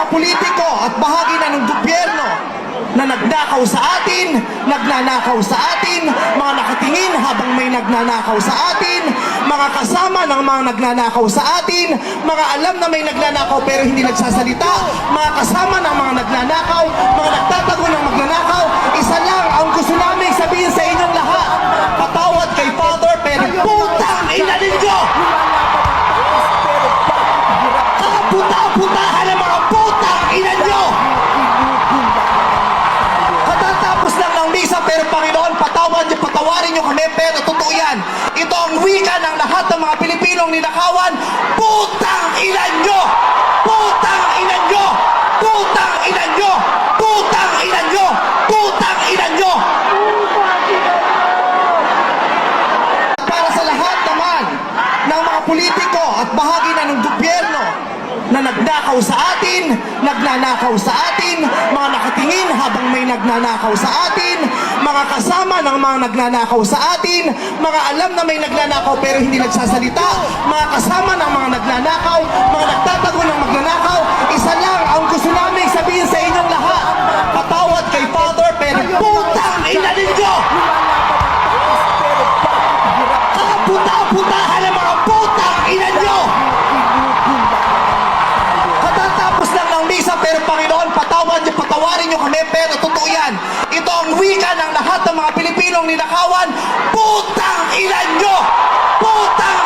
politiko at bahagi na ng gobyerno na nagnakaw sa atin, nagnanakaw sa atin, mga nakatingin habang may nagnanakaw sa atin, mga kasama ng mga nagnanakaw sa atin, mga alam na may nagnanakaw pero hindi nagsasalita, mga kasama ng mga nagnanakaw, mga nagtatago ng magnanakaw. Isa lang ang gusto namin sabihin sa inyong lahat: patawad kay Father, pero putang ina ninyo! Kaputa-putahan ng mga putang ina nyo! Katatapos lang ng misa, pero Panginoon, patawarin nyo kami, pero totoo yan. Ito ang wika ng lahat ng mga Pilipinong ninakawan: putang ina nyo! Putang ina nyo! Putang ina nyo! Putang ina nyo! Putang ina nyo! Para sa lahat naman ng mga politiko at bahagi na ng gobyerno na nagnakaw sa atin, nagnanakaw sa atin, mga nakatingin habang may nagnanakaw sa atin, mga kasama ng mga nagnanakaw sa atin, mga alam na may nagnanakaw pero hindi nagsasalita, mga kasama ng mga nagnanakaw, mga nagtatago ng magnanakaw. Isa lang ang gusto namin sabihin sa inyong lahat: patawad kay Father, pero putang ina ninyo! Kaputa-putahan ng mga putang ina nyo! Katatapos lang ng misa, pero Panginoon, patawarin nyo kami, pero totoo yan. Ito ang wika ng lahat ng mga Pilipinong ninakawan: putang ina nyo! Putang